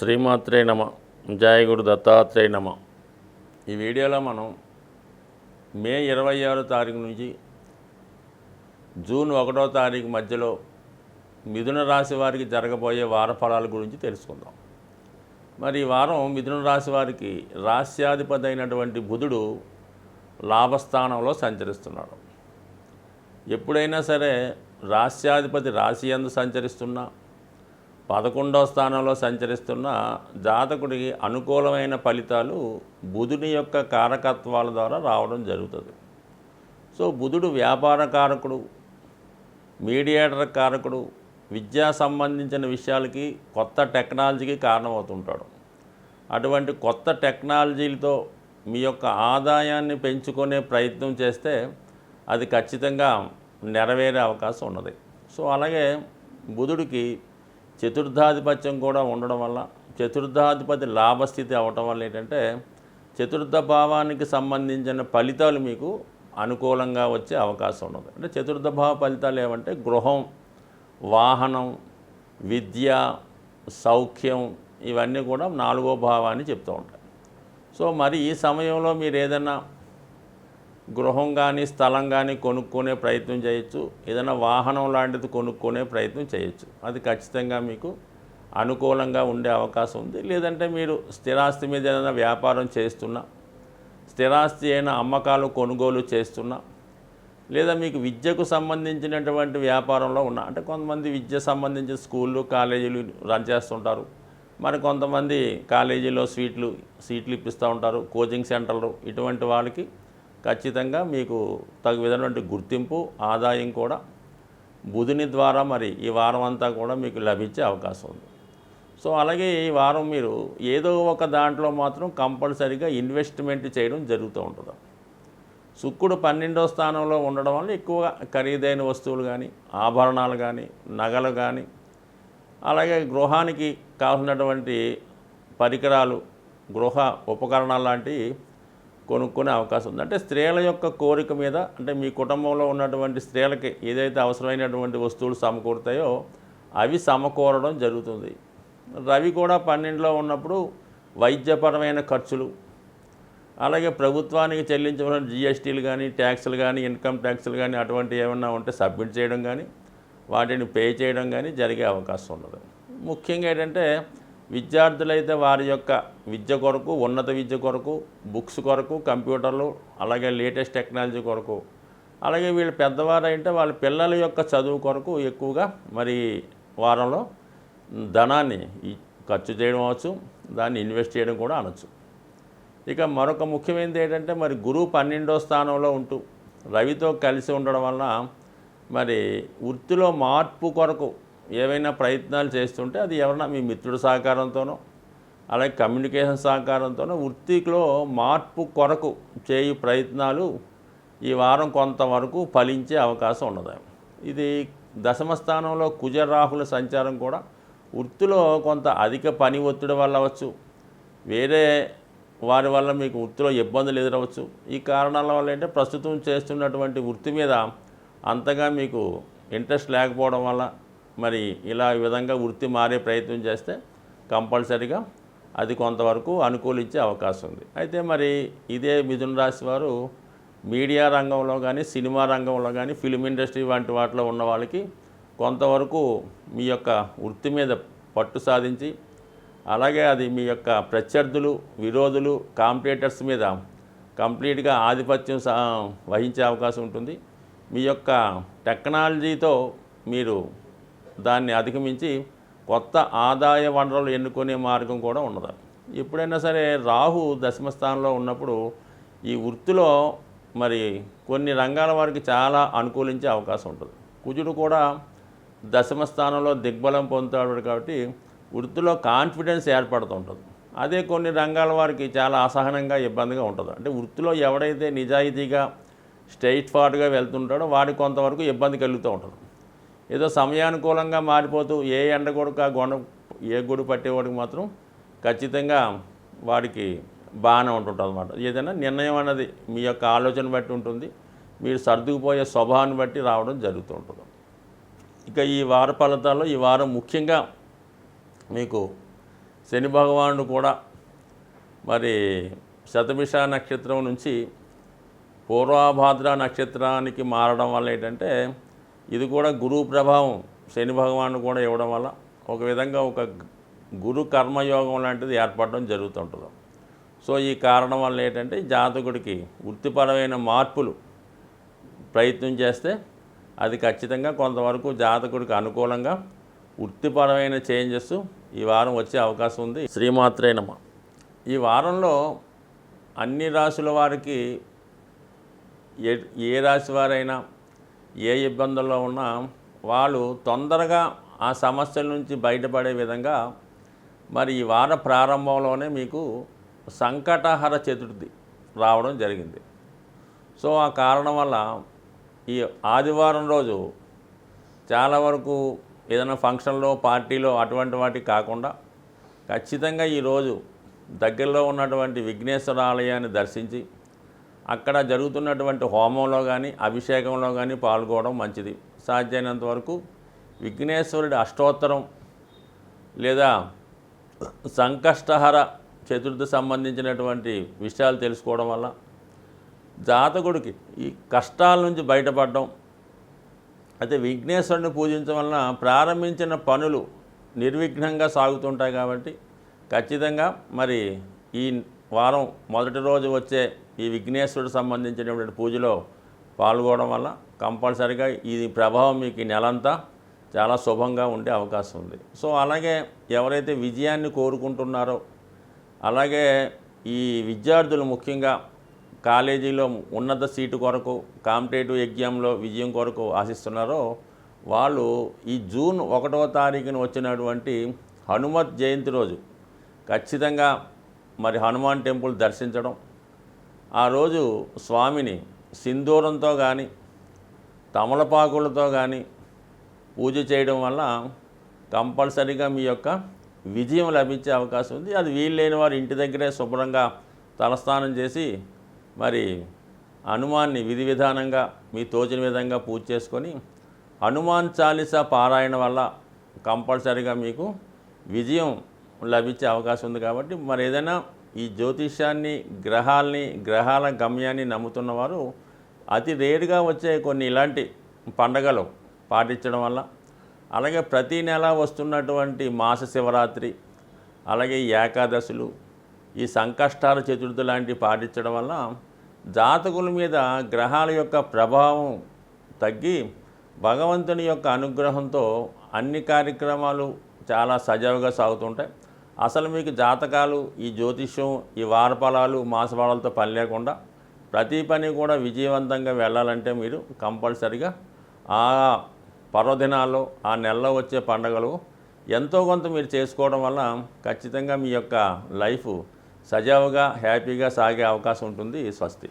శ్రీమాత్రే నమ. జయ గురు దత్తాత్రేయ నమ. ఈ వీడియోలో మనం మే 26వ తారీఖు నుంచి జూన్ 1వ తారీఖు మధ్యలో మిథున రాశి వారికి జరగబోయే వార ఫలాల గురించి తెలుసుకుందాం. మరి ఈ వారం మిథున రాశి వారికి రాశ్యాధిపతి అయినటువంటి బుధుడు లాభస్థానంలో సంచరిస్తున్నాడు. ఎప్పుడైనా సరే రాశ్యాధిపతి రాశి యందు సంచరిస్తున్నా 11వ స్థానంలో సంచరిస్తున్న జాతకుడికి అనుకూలమైన ఫలితాలు బుధుని యొక్క కారకత్వాల ద్వారా రావడం జరుగుతుంది. సో బుధుడు వ్యాపార కారకుడు, మీడియేటర్ కారకుడు, విద్యా సంబంధించిన విషయాలకి కొత్త టెక్నాలజీకి కారణమవుతుంటాడు. అటువంటి కొత్త టెక్నాలజీలతో మీ యొక్క ఆదాయాన్ని పెంచుకునే ప్రయత్నం చేస్తే అది ఖచ్చితంగా నెరవేరే అవకాశం ఉన్నది. సో అలాగే బుధుడికి చతుర్థాధిపత్యం కూడా ఉండడం వల్ల, చతుర్థాధిపతి లాభస్థితి అవటం వల్ల ఏంటంటే చతుర్థ భావానికి సంబంధించిన ఫలితాలు మీకు అనుకూలంగా వచ్చే అవకాశం ఉన్నది. అంటే చతుర్థ భావ ఫలితాలు ఏమంటే గృహం, వాహనం, విద్య, సౌఖ్యం ఇవన్నీ కూడా 4వ భావాన్ని చెప్తూ ఉంటాయి. సో మరి ఈ సమయంలో మీరు ఏదైనా గృహం కానీ స్థలం కానీ కొనుక్కునే ప్రయత్నం చేయొచ్చు, ఏదైనా వాహనం లాంటిది కొనుక్కునే ప్రయత్నం చేయొచ్చు. అది ఖచ్చితంగా మీకు అనుకూలంగా ఉండే అవకాశం ఉంది. లేదంటే మీరు స్థిరాస్తి మీద ఏదైనా వ్యాపారం చేస్తున్నా, స్థిరాస్తి అయినా అమ్మకాలు కొనుగోలు చేస్తున్నా, లేదా మీకు విద్యకు సంబంధించినటువంటి వ్యాపారంలో ఉన్న, అంటే కొంతమంది విద్య సంబంధించిన స్కూళ్ళు కాలేజీలు రన్ చేస్తుంటారు, మరి కొంతమంది కాలేజీలో సీట్లు ఇప్పిస్తూ ఉంటారు, కోచింగ్ సెంటర్లు, ఇటువంటి వాళ్ళకి ఖచ్చితంగా మీకు తగు విధమైనటువంటి గుర్తింపు, ఆదాయం కూడా బుధుని ద్వారా మరి ఈ వారం అంతా కూడా మీకు లభించే అవకాశం ఉంది. సో అలాగే ఈ వారం మీరు ఏదో ఒక దాంట్లో మాత్రం కంపల్సరీగా ఇన్వెస్ట్మెంట్ చేయడం జరుగుతూ ఉంటుంది. శుక్రుడు 12వ స్థానంలో ఉండడం వల్ల ఎక్కువగా ఖరీదైన వస్తువులు కానీ, ఆభరణాలు కానీ, నగలు కానీ, అలాగే గృహానికి కావాల్సినటువంటి పరికరాలు, గృహ ఉపకరణాలు లాంటివి కొనుక్కునే అవకాశం ఉంది. అంటే స్త్రీల యొక్క కోరిక మీద, అంటే మీ కుటుంబంలో ఉన్నటువంటి స్త్రీలకి ఏదైతే అవసరమైనటువంటి వస్తువులు సమకూరుతాయో అవి సమకూరడం జరుగుతుంది. రవి కూడా 12లో ఉన్నప్పుడు వైద్యపరమైన ఖర్చులు, అలాగే ప్రభుత్వానికి చెల్లించవలసిన జిఎస్టీలు కానీ, ట్యాక్సులు కానీ, ఇన్కమ్ ట్యాక్సులు కానీ అటువంటి ఏమన్నా ఉంటే సబ్మిట్ చేయడం కానీ, వాటిని పే చేయడం కానీ జరిగే అవకాశం ఉన్నది. ముఖ్యంగా ఏంటంటే విద్యార్థులైతే వారి యొక్క విద్య కొరకు, ఉన్నత విద్య కొరకు, బుక్స్ కొరకు, కంప్యూటర్లు, అలాగే లేటెస్ట్ టెక్నాలజీ కొరకు, అలాగే వీళ్ళు పెద్దవారు అయితే వాళ్ళ పిల్లల యొక్క చదువు కొరకు ఎక్కువగా మరి వారంలో ధనాన్ని ఖర్చు చేయడం అవచ్చు, దాన్ని ఇన్వెస్ట్ చేయడం కూడా అనొచ్చు. ఇక మరొక ముఖ్యమైనది ఏంటంటే మరి గురువు 12వ స్థానంలో ఉంటూ రవితో కలిసి ఉండడం వలన మరి వృత్తిలో మార్పు కొరకు ఏవైనా ప్రయత్నాలు చేస్తుంటే అది ఎవరైనా మీ మిత్రుడి సహకారంతోనో, అలాగే కమ్యూనికేషన్ సహకారంతోనో వృత్తిలో మార్పు కొరకు చేయు ప్రయత్నాలు ఈ వారం కొంతవరకు ఫలించే అవకాశం ఉన్నది. ఇది దశమ స్థానంలో కుజ రాహుల సంచారం కూడా వృత్తిలో కొంత అధిక పని ఒత్తిడి వల్ల అవ్వచ్చు, వేరే వారి వల్ల మీకు వృత్తిలో ఇబ్బందులు ఎదురవచ్చు. ఈ కారణాల వల్ల ఏంటంటే ప్రస్తుతం చేస్తున్నటువంటి వృత్తి మీద అంతగా మీకు ఇంట్రెస్ట్ లేకపోవడం వల్ల మరి ఇలా ఈ విధంగా వృత్తి మారే ప్రయత్నం చేస్తే కంపల్సరీగా అది కొంతవరకు అనుకూలించే అవకాశం ఉంది. అయితే మరి ఇదే మిథున రాశి వారు మీడియా రంగంలో కానీ, సినిమా రంగంలో కానీ, ఫిలిం ఇండస్ట్రీ వంటి వాటిలో ఉన్న వాళ్ళకి కొంతవరకు మీ యొక్క వృత్తి మీద పట్టు సాధించి, అలాగే అది మీ యొక్క ప్రత్యర్థులు, విరోధులు, కాంపిటీటర్స్ మీద కంప్లీట్గా ఆధిపత్యం వహించే అవకాశం ఉంటుంది. మీ యొక్క టెక్నాలజీతో మీరు దాన్ని అధిగమించి కొత్త ఆదాయ వనరులు ఎన్నుకునే మార్గం కూడా ఉన్నది. ఎప్పుడైనా సరే రాహు దశమ స్థానంలో ఉన్నప్పుడు ఈ వృత్తిలో మరి కొన్ని రంగాల వారికి చాలా అనుకూలించే అవకాశం ఉంటుంది. కుజుడు కూడా దశమ స్థానంలో దిగ్బలం పొందుతాడు కాబట్టి వృత్తిలో కాన్ఫిడెన్స్ ఏర్పడుతూ ఉంటుంది. అదే కొన్ని రంగాల వారికి చాలా అసహనంగా, ఇబ్బందిగా ఉంటుంది. అంటే వృత్తిలో ఎవడైతే నిజాయితీగా స్ట్రైట్ ఫార్వర్డ్గా వెళ్తుంటాడో వాడికి కొంతవరకు ఇబ్బంది కలుగుతూ ఉంటుంది. ఏదో సమయానుకూలంగా మారిపోతూ ఏ ఎండ కొడుకు ఏ గొడుగు పట్టేవాడికి మాత్రం ఖచ్చితంగా వాడికి బాగానే ఉంటుంటుంది అన్నమాట. ఏదైనా నిర్ణయం అన్నది మీ యొక్క ఆలోచన బట్టి ఉంటుంది, మీరు సర్దుకుపోయే స్వభావాన్ని బట్టి రావడం జరుగుతూ ఉంటుంది. ఇక ఈ వార ఫలితాల్లో ఈ వారం ముఖ్యంగా మీకు శని భగవానుడు కూడా మరి శతభిష నక్షత్రం నుంచి పూర్వభాద్ర నక్షత్రానికి మారడం వల్ల ఏంటంటే ఇది కూడా గురువు ప్రభావం శని భగవానుడు కూడా ఇవ్వడం వల్ల ఒక విధంగా ఒక గురు కర్మయోగం లాంటిది ఏర్పడడం జరుగుతుంటుంది. సో ఈ కారణం వల్ల ఏంటంటే జాతకుడికి వృత్తిపరమైన మార్పులు ప్రయత్నం చేస్తే అది ఖచ్చితంగా కొంతవరకు జాతకుడికి అనుకూలంగా వృత్తిపరమైన చేంజెస్ ఈ వారం వచ్చే అవకాశం ఉంది. శ్రీమాత్రే నమః. ఈ వారంలో అన్ని రాశుల వారికి ఏ రాశి వారైనా ఏ ఇబ్బందుల్లో ఉన్నా వాళ్ళు తొందరగా ఆ సమస్యల నుంచి బయటపడే విధంగా మరి ఈ వార ప్రారంభంలోనే మీకు సంకటహర చతుర్థి రావడం జరిగింది. సో ఆ కారణం వల్ల ఈ ఆదివారం రోజు చాలా వరకు ఏదైనా ఫంక్షన్లో పార్టీలో అటువంటి వాటికి కాకుండా ఖచ్చితంగా ఈరోజు దగ్గరలో ఉన్నటువంటి విఘ్నేశ్వర ఆలయాన్ని దర్శించి అక్కడ జరుగుతున్నటువంటి హోమంలో కానీ అభిషేకంలో కానీ పాల్గొనడం మంచిది. సాధ్యమైనంత వరకు విఘ్నేశ్వరుడి అష్టోత్తరం లేదా సంకష్టహర చతుర్థి సంబంధించినటువంటి విషయాలు తెలుసుకోవడం వల్ల జాతకుడికి ఈ కష్టాల నుంచి బయటపడడం, అయితే విఘ్నేశ్వరుని పూజించడం వలన ప్రారంభించిన పనులు నిర్విఘ్నంగా సాగుతుంటాయి. కాబట్టి ఖచ్చితంగా మరి ఈ వారం మొదటి రోజు వచ్చే ఈ విఘ్నేశ్వరుడు సంబంధించినటువంటి పూజలో పాల్గొనడం వల్ల కంపల్సరిగా ఈ ప్రభావం మీకు ఈ నెలంతా చాలా శుభంగా ఉండే అవకాశం ఉంది. సో అలాగే ఎవరైతే విజయాన్ని కోరుకుంటున్నారో, అలాగే ఈ విద్యార్థులు ముఖ్యంగా కాలేజీలో ఉన్నత సీటు కొరకు కాంపిటేటివ్ ఎగ్జామ్లో విజయం కొరకు ఆశిస్తున్నారో వాళ్ళు ఈ జూన్ 1వ తారీఖున వచ్చినటువంటి హనుమత్ జయంతి రోజు ఖచ్చితంగా మరి హనుమాన్ టెంపుల్ దర్శించడం, ఆ రోజు స్వామిని సింధూరంతో కానీ తమలపాకులతో కానీ పూజ చేయడం వల్ల కంపల్సరీగా మీ యొక్క విజయం లభించే అవకాశం ఉంది. అది వీల్లేని వారు ఇంటి దగ్గరే శుభ్రంగా తలస్నానం చేసి మరి హనుమాన్ని విధి విధానంగా మీ తోచిన విధంగా పూజ చేసుకొని హనుమాన్ చాలీసా పారాయణ వల్ల కంపల్సరీగా మీకు విజయం లభించే అవకాశం ఉంది. కాబట్టి మరి ఏదైనా ఈ జ్యోతిష్యాన్ని గ్రహాల గమ్యాన్ని నమ్ముతున్నవారు అతి రేరుగా వచ్చే కొన్ని ఇలాంటి పండగలు పాటించడం వల్ల, అలాగే ప్రతీ నెల వస్తున్నటువంటి మాస శివరాత్రి, అలాగే ఈ ఏకాదశులు, ఈ సంకష్టాల చతుర్థి లాంటివి పాటించడం వల్ల జాతకుల మీద గ్రహాల యొక్క ప్రభావం తగ్గి భగవంతుని యొక్క అనుగ్రహంతో అన్ని కార్యక్రమాలు చాలా సజావుగా సాగుతుంటాయి. అసలు మీకు జాతకాలు, ఈ జ్యోతిష్యం, ఈ వారఫలాలు మాసఫలాలతో పని లేకుండా ప్రతి పని కూడా విజయవంతంగా వెళ్ళాలంటే మీరు కంపల్సరిగా ఆ పర్వదినాల్లో ఆ నెలలో వచ్చే పండుగలు ఎంతో కొంత మీరు చేసుకోవడం వల్ల ఖచ్చితంగా మీ యొక్క లైఫ్ సజావుగా హ్యాపీగా సాగే అవకాశం ఉంటుంది. స్వస్తి.